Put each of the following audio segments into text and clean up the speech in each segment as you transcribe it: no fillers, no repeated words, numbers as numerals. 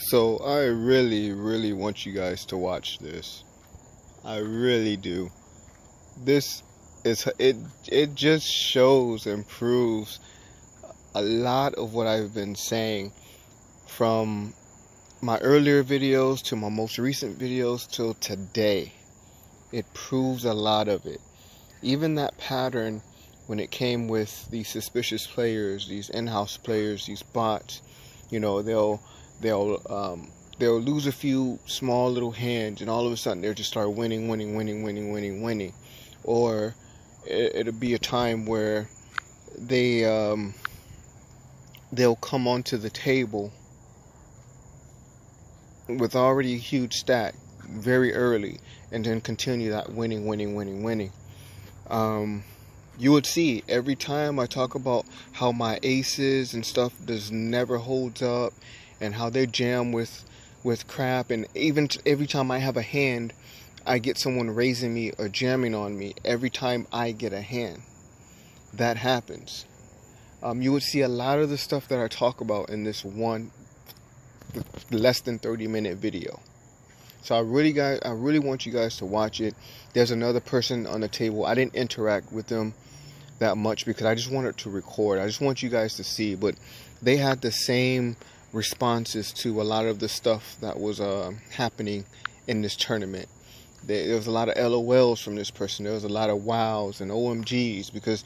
So I really want you guys to watch this. I really do. This is it just shows and proves a lot of what I've been saying from my earlier videos to my most recent videos till today. It proves a lot of it. Even that pattern when it came with these suspicious players, these in-house players, these bots, you know, they'll lose a few small little hands and all of a sudden they'll just start winning. Or it'll be a time where they'll come onto the table with already a huge stack very early and then continue that winning. You would see every time I talk about how my aces and stuff does never holds up and how they jam with crap, and even every time I have a hand I get someone raising me or jamming on me every time I get a hand. That happens. You would see a lot of the stuff that I talk about in this one less than 30-minute video. So I really want you guys to watch it. There's another person on the table. I didn't interact with them that much because I just wanted to record. I just want you guys to see, but they had the same responses to a lot of the stuff that was happening in this tournament. There was a lot of LOLs from this person. There was a lot of wows and OMGs because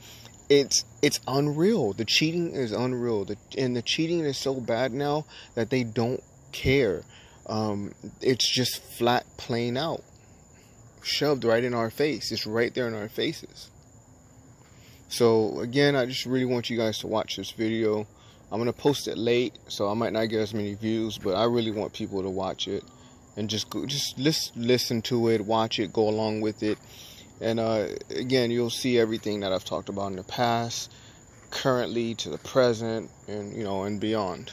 it's unreal. The cheating is unreal. And the cheating is so bad now that they don't care. It's just flat plain out. Shoved right in our face. It's right there in our faces. So again, I just really want you guys to watch this video. I'm going to post it late, so I might not get as many views, but I really want people to watch it and just listen to it, watch it, go along with it. And again, you'll see everything that I've talked about in the past, currently to the present, and you know, and beyond.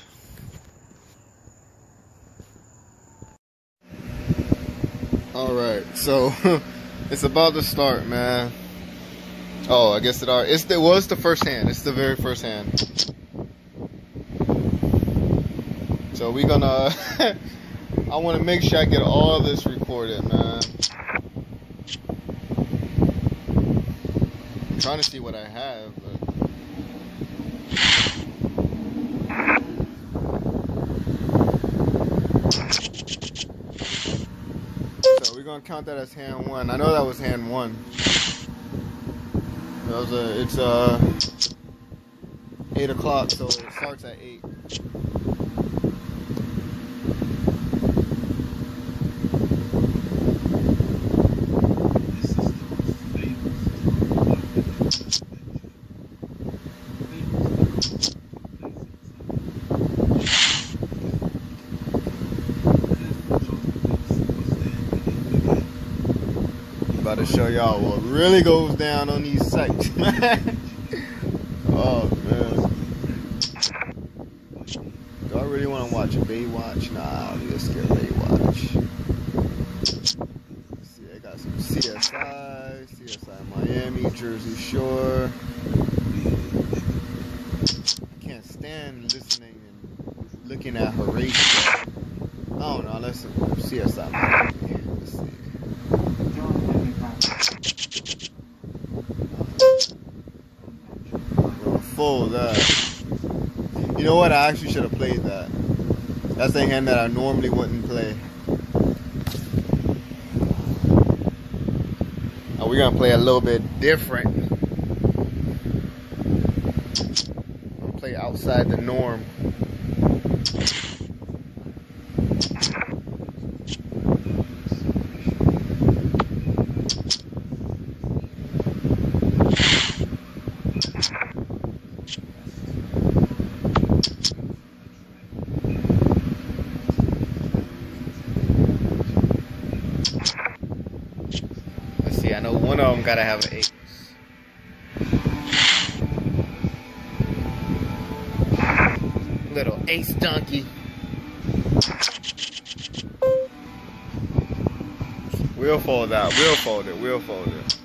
All right, so it's about to start, man. Oh, I guess it was the first hand. It's the very first hand. So we're gonna I want to make sure I get all of this recorded, man. I'm trying to see what I have, but so we're gonna count that as hand one. I know that was hand one. It's 8 o'clock, so it starts at 8. About to show y'all what really goes down on these sites, man. Oh man, do I really want to watch a Baywatch? Nah, let's get Baywatch. Let's see, I got some CSI Miami, Jersey Shore. I can't stand listening and looking at her race. I don't know, let's see CSI Miami. Let's see. Full that. You know what? I actually should have played that. That's a hand that I normally wouldn't play. Oh, we're gonna play a little bit different. I'm gonna play outside the norm. I know one of them gotta have an 8. Little ace donkey. We'll fold out. We'll fold it. We'll fold it.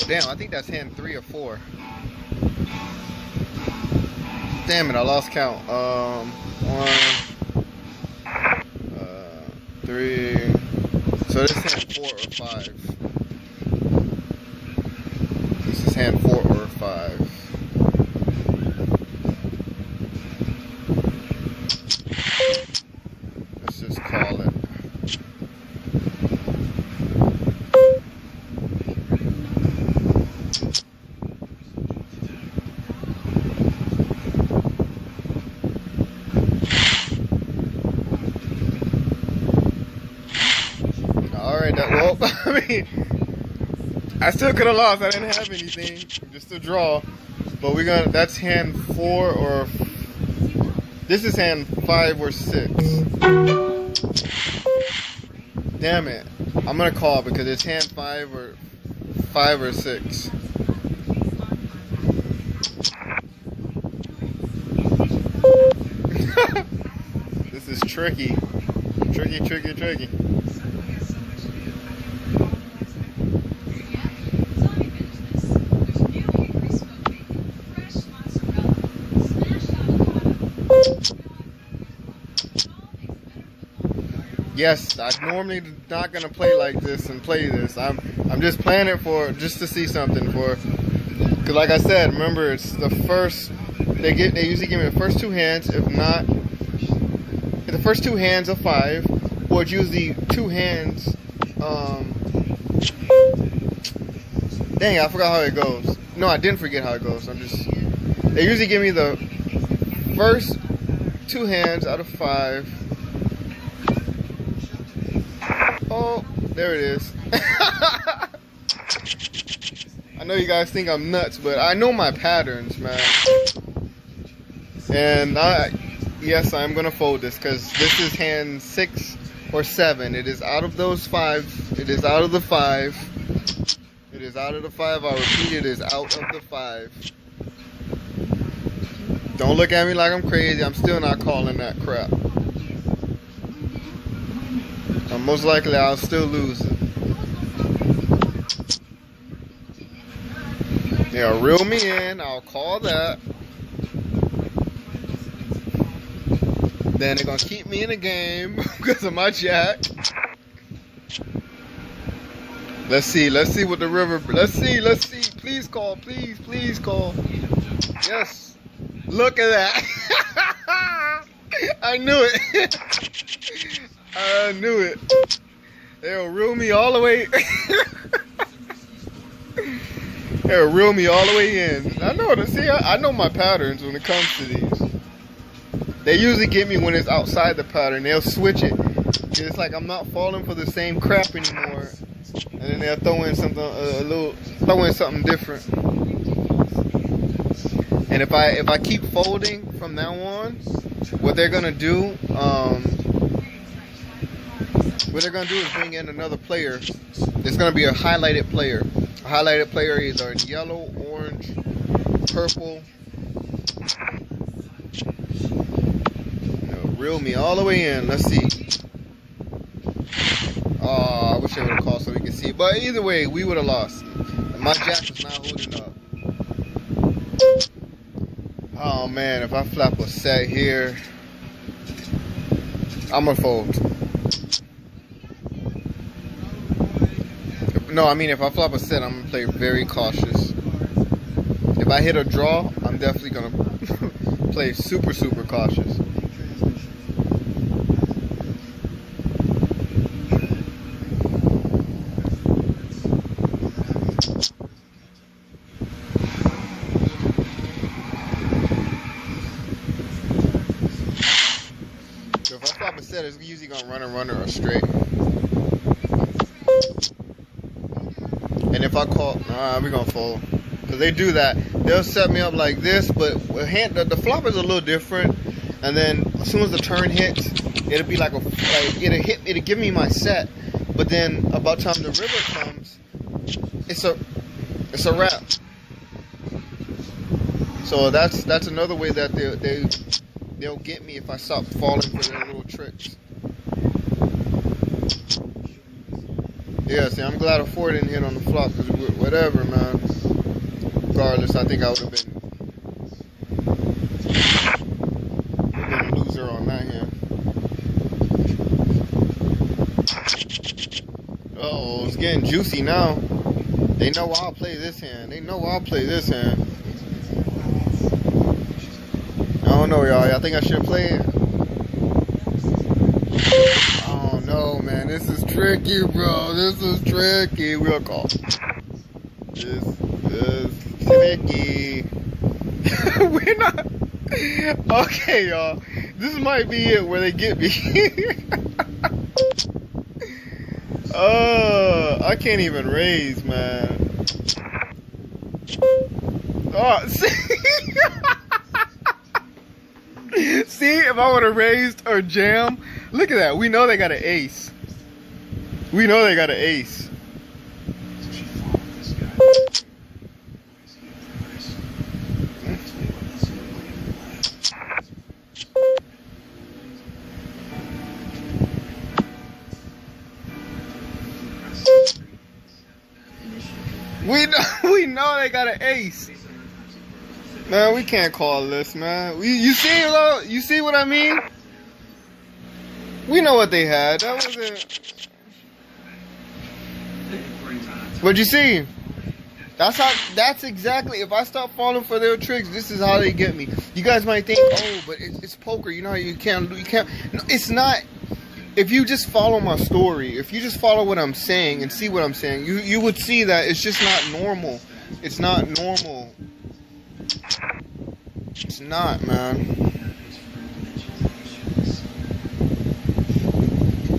damn, I think that's hand 3 or 4. Damn it, I lost count. 1, 3. So this is hand 4 or 5. This is hand 4 or 5. Let's just call it. Well, I mean, I still could have lost. I didn't have anything, just a draw. But we're gonna. That's hand 4 or. This is hand 5 or 6. Damn it! I'm gonna call because it's hand 5 or 6. This is tricky, tricky. Yes, I'm normally not gonna play like this and play this. I'm just playing it for just to see something for. Cause like I said, remember it's the first. They usually give me the first 2 hands. If not, the first 2 hands of 5, or it's usually 2 hands. Dang, I forgot how it goes. No, I didn't forget how it goes. They usually give me the first 2 hands out of 5. Oh, there it is. I know you guys think I'm nuts, but I know my patterns, man. And yes, I'm gonna fold this because this is hand 6 or 7. It is out of those 5. It is out of the 5. It is out of the 5. I'll repeat, it is out of the 5. Don't look at me like I'm crazy. I'm still not calling that crap. Most likely I'll still lose it. Yeah, reel me in. I'll call that. Then they're gonna keep me in the game because of my jack. Let's see what the river. Let's see. Please call. Please call. Yes. Look at that. I knew it. I knew it. They'll reel me all the way. They'll reel me all the way in. I know. See, I know my patterns when it comes to these. They usually get me when it's outside the pattern. They'll switch it. It's like I'm not falling for the same crap anymore. And then they'll throw in something something different. And if I keep folding from now on, what they're gonna do, is bring in another player. It's gonna be a highlighted player. A highlighted player either in yellow, orange, purple. Reel me all the way in. Let's see. Oh, I wish I would have called so we could see. But either way, we would have lost. My jack was not holding up. Oh man, if I flap a set here, I'm gonna fold. No, I mean if I flop a set, I'm gonna play very cautious. If I hit a draw, I'm definitely gonna play super cautious. So if I flop a set, it's usually gonna run a runner or straight. And if I call, we're gonna fold. Cause they do that. They'll set me up like this, but the flop is a little different. And then as soon as the turn hits, it'll be like it'll give me my set. But then about the time the river comes, it's a wrap. So that's another way that they'll get me if I stop falling for their little tricks. Yeah, see, I'm glad a 4 didn't hit on the flop, because whatever, man. Regardless, I think I would have been a loser on that hand. Uh-oh, it's getting juicy now. They know I'll play this hand. They know I'll play this hand. I don't know, y'all. I think I should play it. Oh, no, man. This is tricky, bro. This is tricky. We'll call. This is tricky. We're not. Okay, y'all. This might be it where they get me. I can't even raise, man. Oh, see? See, if I would have raised or jammed, look at that. We know they got an ace. We know they got an ace. We know they got an ace. Man, we can't call this, man. You see what I mean? We know what they had. That wasn't. But you see, that's exactly. If I stop falling for their tricks, this is how they get me. You guys might think, oh, but it's poker. You know, you can't. No, it's not. If you just follow my story, if you just follow what I'm saying and see what I'm saying, you would see that it's just not normal. It's not normal. It's not, man.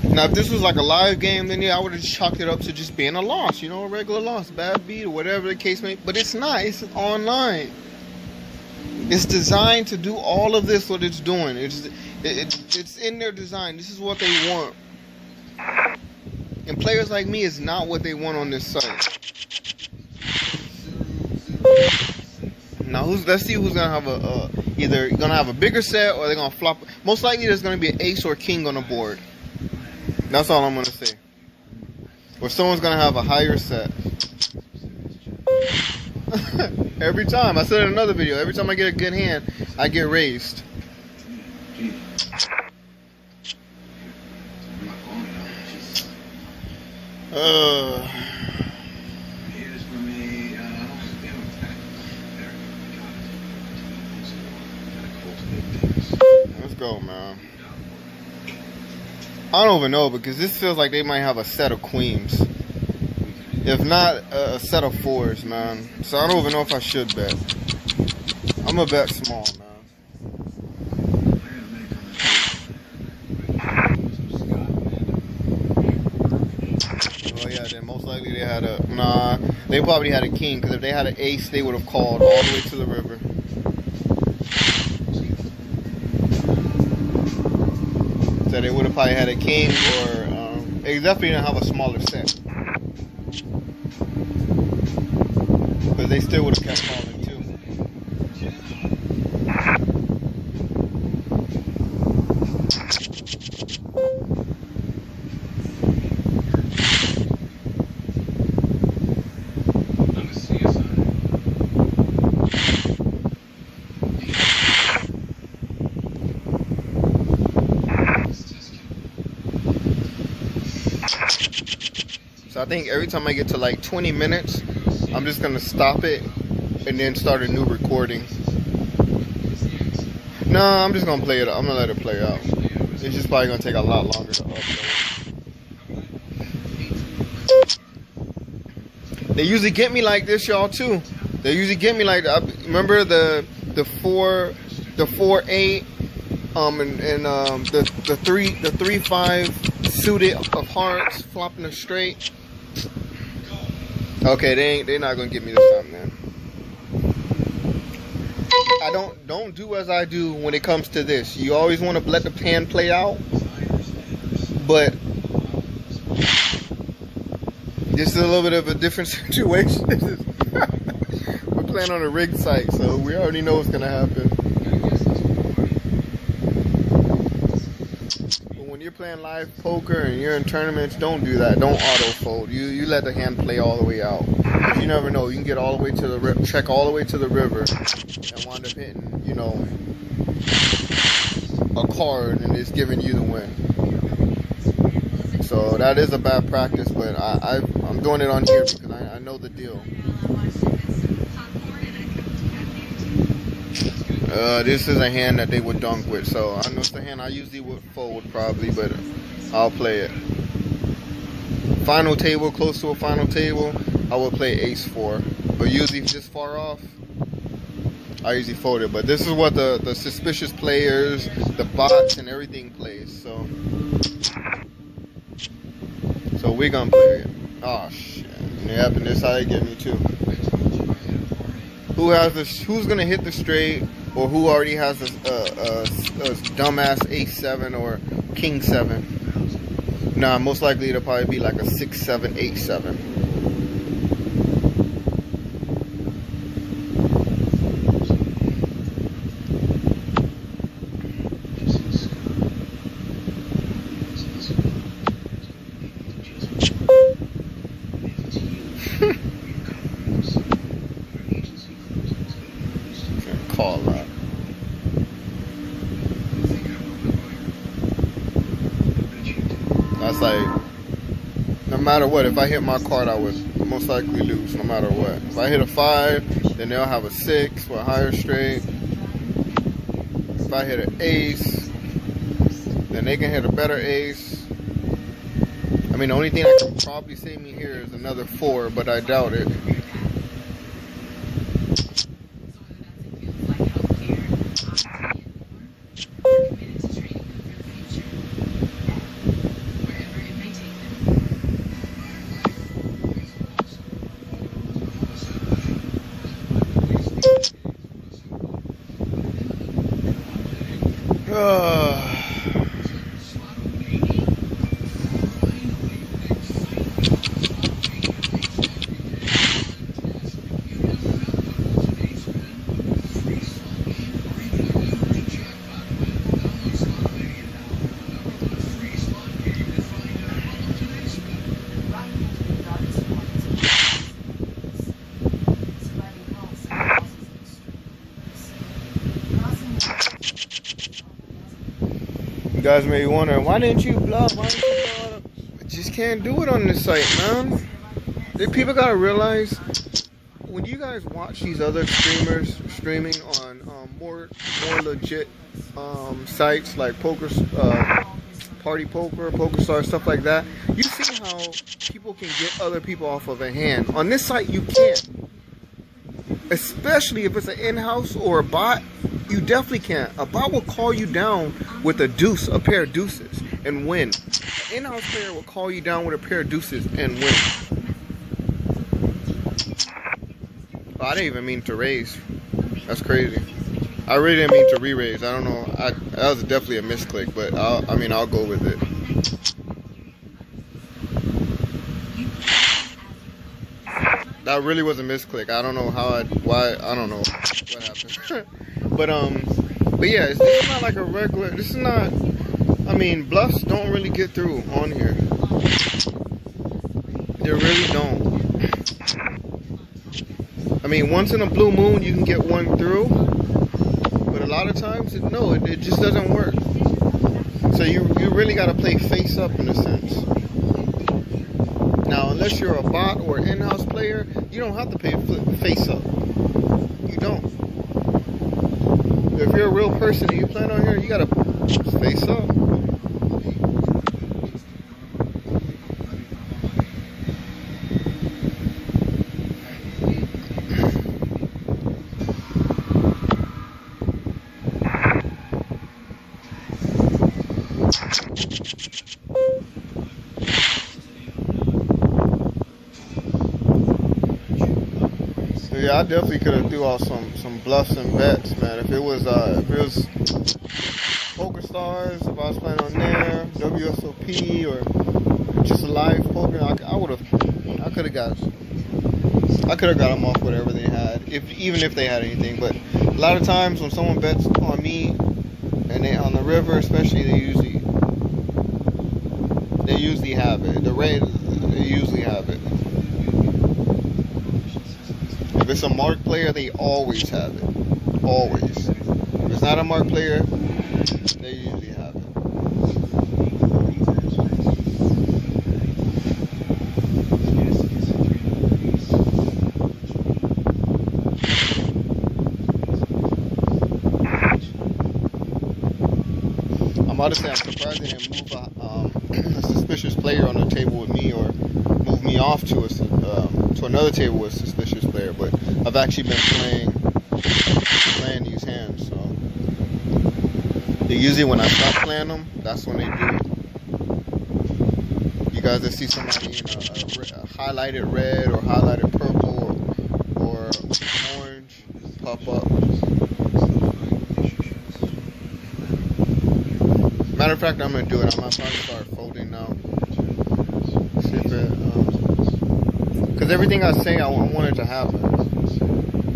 Now, if this was like a live game, then yeah, I would have just chalked it up to just being a loss, you know, a regular loss, bad beat, or whatever the case may be. But it's not. It's online. It's designed to do all of this, what it's doing. It's in their design. This is what they want. And players like me is not what they want on this site. Now, let's see who's gonna have either gonna have a bigger set or they're gonna flop. Most likely, there's gonna be an ace or king on the board. That's all I'm gonna say. Or someone's gonna have a higher set. Every time. I said in another video. Every time I get a good hand, I get raised. Let's go, man. I don't even know, because this feels like they might have a set of queens. If not, a set of 4s, man. So I don't even know if I should bet. I'm gonna bet small, man. Oh yeah, then most likely they had a... Nah, they probably had a king, because if they had an ace, they would have called all the way to the river. So they would have probably had a king, or... they definitely didn't have a smaller set. But they still would have kept calling too. So I think every time I get to like 20 minutes, I'm just gonna stop it and then start a new recording. No, I'm just gonna play it. I'm gonna let it play out. It's just probably gonna take a lot longer to upload. They usually get me like this, y'all, too. They usually get me like that. Remember the 4-8, the 3-5 suited of hearts flopping a straight. Okay, they're not gonna get me this time, man. I don't do as I do when it comes to this. You always want to let the pan play out, but this is a little bit of a different situation. We're playing on a rigged site, so we already know what's gonna happen. But when you're playing live poker and you're in tournaments, don't do that. Don't auto fold. You let the hand play all the way out. Because you never know. You can get all the way to the check all the way to the river and wind up hitting, you know, a card and it's giving you the win. So that is a bad practice, but I'm doing it on here because I know the deal. This is a hand that they would dunk with, so I know it's the hand I usually would fold probably, but I'll play it. Final table, close to a final table, I would play ace 4, but usually if it's this far off, I usually fold it. But this is what the suspicious players, the bots, and everything plays. So we're gonna play it. Oh shit! Yeah, and this how they get me too. Who's gonna hit the straight, or who already has a dumbass ace 7 or king 7? Nah, most likely it'll probably be like a 6, 7, 8, 7. Call that. That's like, no matter what, if I hit my card, I would most likely lose, no matter what. If I hit a 5, then they'll have a 6 for a higher straight. If I hit an ace, then they can hit a better ace. I mean, the only thing that could probably save me here is another 4, but I doubt it. You guys may be wondering, why didn't you bluff? Why didn't you bluff? I just can't do it on this site, man. People gotta realize, when you guys watch these other streamers streaming on more legit sites like poker, party poker, PokerStars, stuff like that, you see how people can get other people off of a hand. On this site, you can't. Especially if it's an in-house or a bot, you definitely can't. A bot will call you down with a deuce, a pair of deuces, and win. An in-house player will call you down with a pair of deuces and win. Oh, I didn't even mean to raise. That's crazy. I really didn't mean to re-raise. I don't know. That was definitely a misclick, but I'll go with it. That really was a misclick. I don't know why. I don't know what happened. but yeah, it's not like a regular. This is not. I mean, bluffs don't really get through on here. They really don't. I mean, once in a blue moon, you can get one through, but a lot of times, no, it just doesn't work. So you really got to play face up in a sense. Now, unless you're a bot or an in-house player, you don't have to play face up. You don't. If you're a real person and you plan on here, you got to face up. Yeah, I definitely could have threw out some bluffs and bets, man. If it was PokerStars, if I was playing on there, WSOP, or just a live poker, I could have got them off whatever they had, even if they had anything. But a lot of times when someone bets on me and they on the river, especially, they usually They usually have it. The red, they usually have it. If it's a mark player, they always have it. Always. If it's not a mark player, they usually have it. I'm about to say I'm surprised they didn't move a suspicious player on the table with me, or move me off to another table with a suspicious player. But I've actually been playing these hands, so usually when I stop playing them, that's when they do it. You guys that see somebody in a highlighted red or highlighted purple or orange pop up. Matter of fact, I'm gonna do it. I'm gonna start folding now. See if it, because everything I say, I want it to happen.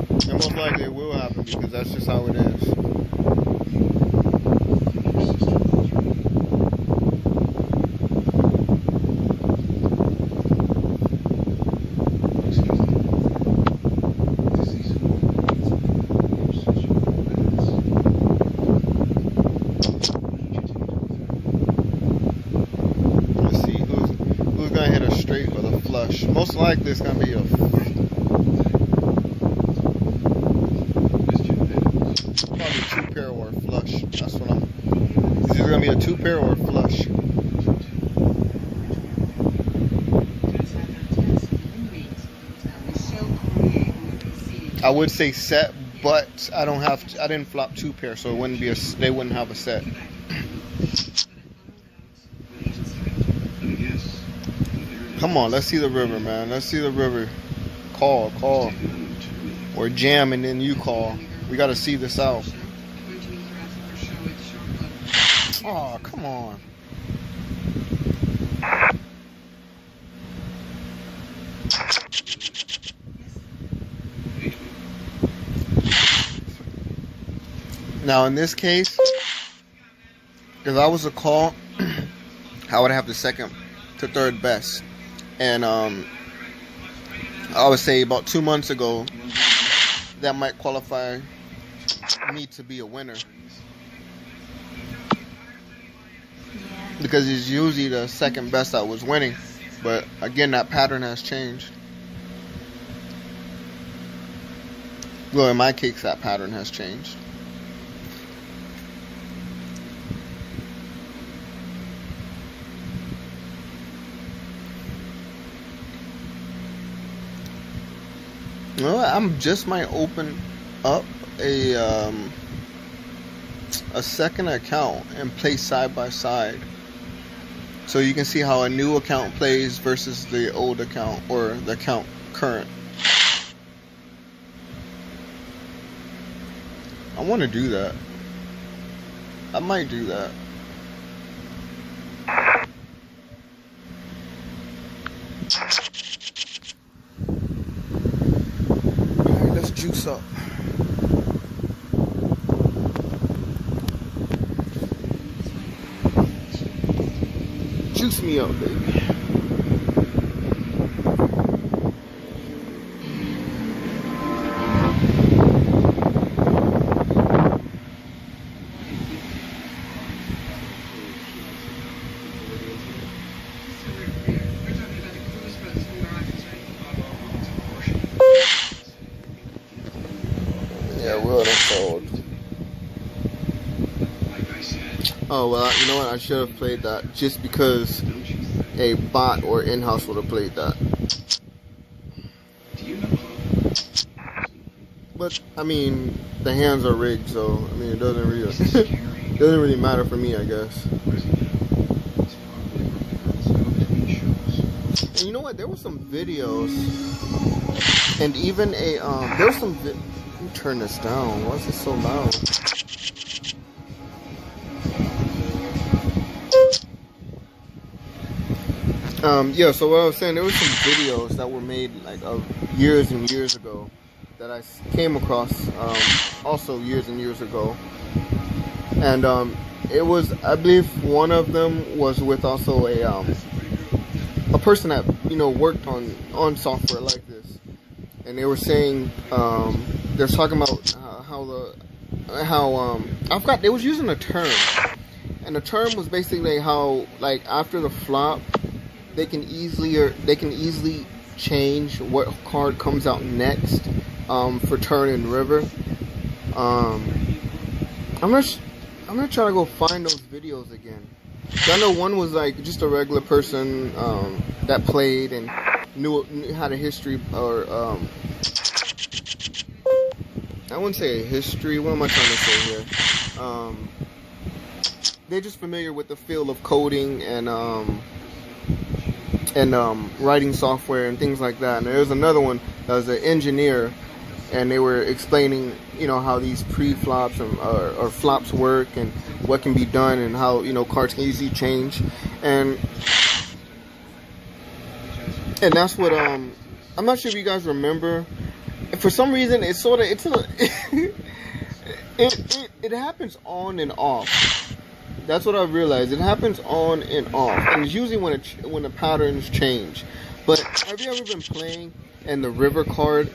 And most likely it will happen, because that's just how it is. Most likely it's gonna be probably 2 pair or a flush. That's what it's either gonna be a 2 pair or a flush. I would say set, but I didn't flop 2 pair, so it wouldn't be they wouldn't have a set. Come on, let's see the river, man. Let's see the river. Call. Or jam and then you call. We got to see this out. Oh, come on. Now, in this case, if I was a call, I would have the second to third best. And I would say about 2 months ago, that might qualify me to be a winner, because it's usually the second best that was winning. But again, that pattern has changed. Well, in my case, that pattern has changed. Well, I'm just might open up a second account and play side by side, so you can see how a new account plays versus the old account, or the account current. I want to do that. I might do that. Let's juice up. Juice me up, baby. Oh, well, you know what? I should have played that, just because a bot or in-house would have played that. But, I mean, the hands are rigged, so, I mean, it doesn't really matter for me, I guess. And you know what? There were some videos, and even there was some let me turn this down. Why is it so loud? Yeah, so what I was saying, there were some videos that were made like years and years ago that I came across also years and years ago, and it was, I believe one of them was with also a person that, you know, worked on software like this, and they were saying they're talking about how I forgot, they was using a term, and the term was basically how, like, after the flop they can easily change what card comes out next for turn and river. I'm gonna try to go find those videos again. I know one was like just a regular person that played and knew had a history, or I wouldn't say a history. What am I trying to say here? They're just familiar with the field of coding and writing software and things like that. And there's another one that was an engineer, and they were explaining, you know, how these pre-flops or flops work and what can be done, and how, you know, cards can easily change, and that's what I'm not sure if you guys remember. For some reason, it happens on and off. That's what I've realized. It happens on and off, and it's usually when the patterns change. But have you ever been playing and the river card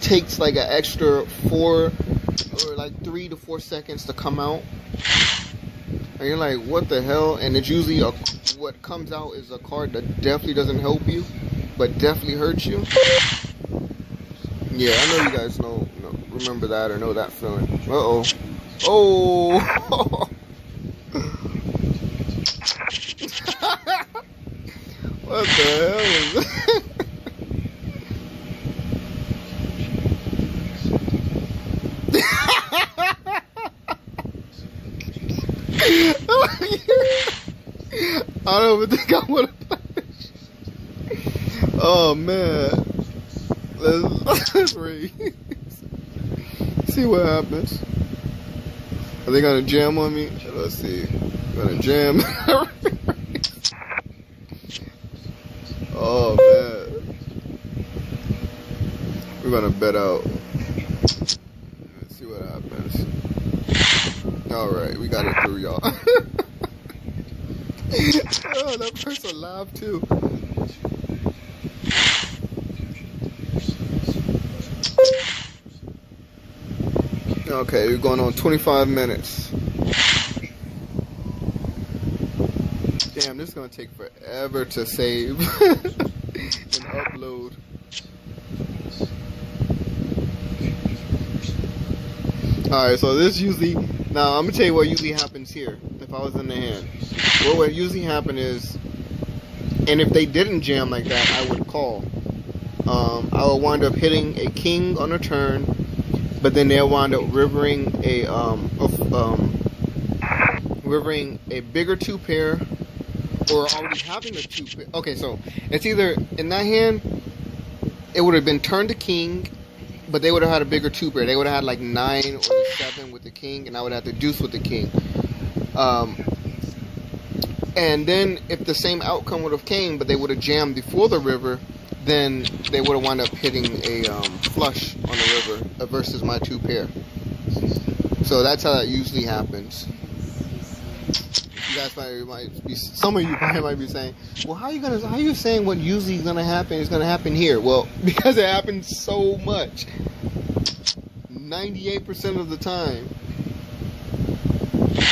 takes like an extra 3 to 4 seconds to come out, and you're like, what the hell? And it's usually what comes out is a card that definitely doesn't help you, but definitely hurts you. Yeah, I know you guys remember that or know that feeling. Uh-oh. Oh. What the hell is that? I don't even think I would have punished. Oh man, let's read. See what happens. Are they gonna jam on me? Let's see. Gonna jam. Oh man, we're gonna bet out. Let's see what happens. Alright, we got it through, y'all. Oh, that person laughed too. Okay, we're going on 25 minutes. Damn, this is gonna take forever to save and upload. Alright, so this usually, now I'm gonna tell you what usually happens here if I was in the hand. What would usually happen is, and if they didn't jam like that, I would call. I would wind up hitting a king on a turn, but then they'll wind up rivering a bigger 2-pair, or already having a 2-pair. Okay, so it's either in that hand, it would have been turned to king, but they would have had a bigger 2-pair. They would have had like 9 or 7 with the king, and I would have the deuce with the king. And then if the same outcome would have came, but they would have jammed before the river, then they would have wound up hitting a flush on the river versus my 2-pair. So that's how that usually happens. You guys might be, some of you probably might be saying, well, how are you saying what usually is gonna happen is gonna happen here? Well, because it happens so much. 98% of the time.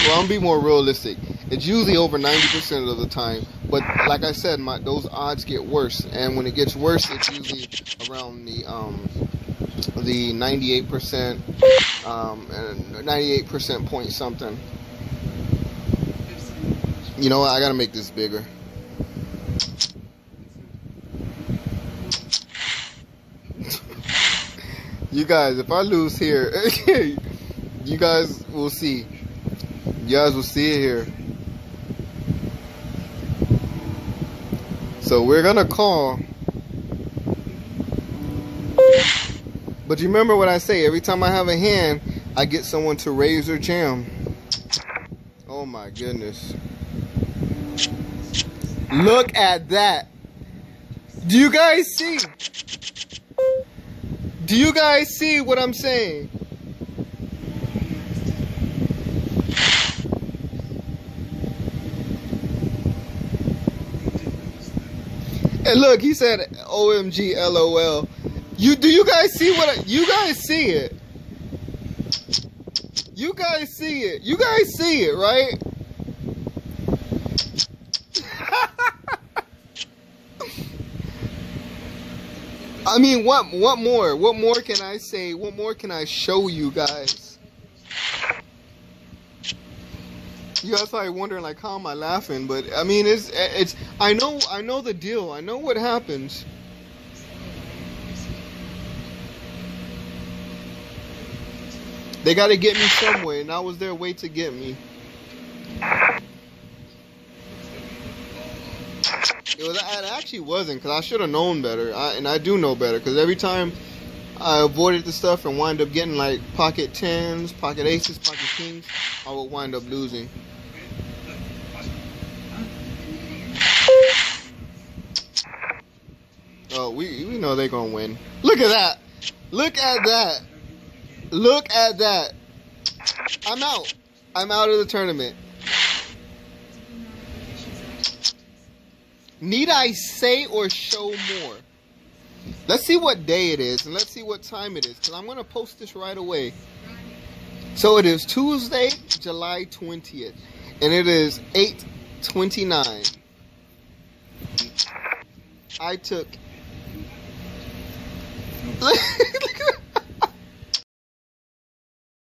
Well, I'm be more realistic. It's usually over 90% of the time, but like I said, those odds get worse, and when it gets worse, it's usually around the 98%, and 98% point something. You know what? I gotta make this bigger. You guys, if I lose here, you guys will see. You guys will see it here. So we're gonna call. But you remember what I say, every time I have a hand, I get someone to raise or jam. Oh my goodness. Look at that. Do you guys see? Do you guys see what I'm saying? And look, he said OMG LOL. Do you guys see you guys see it? You guys see it. You guys see it, right? I mean, what more? What more can I say? What more can I show you guys? You guys probably wondering like, how am I laughing? But I mean, it's I know the deal. I know what happens. They got to get me some way, and that was their way to get me. It actually wasn't, because I should have known better. And I do know better, because every time I avoided the stuff and wind up getting like pocket tens, pocket aces, pocket kings, I would wind up losing. Oh, we know they're going to win. Look at that. Look at that. Look at that. I'm out. I'm out of the tournament. Need I say or show more? Let's see what day it is, and let's see what time it is, because I'm going to post this right away. So it is Tuesday, July 20th, and it is 8:29. I took... Look at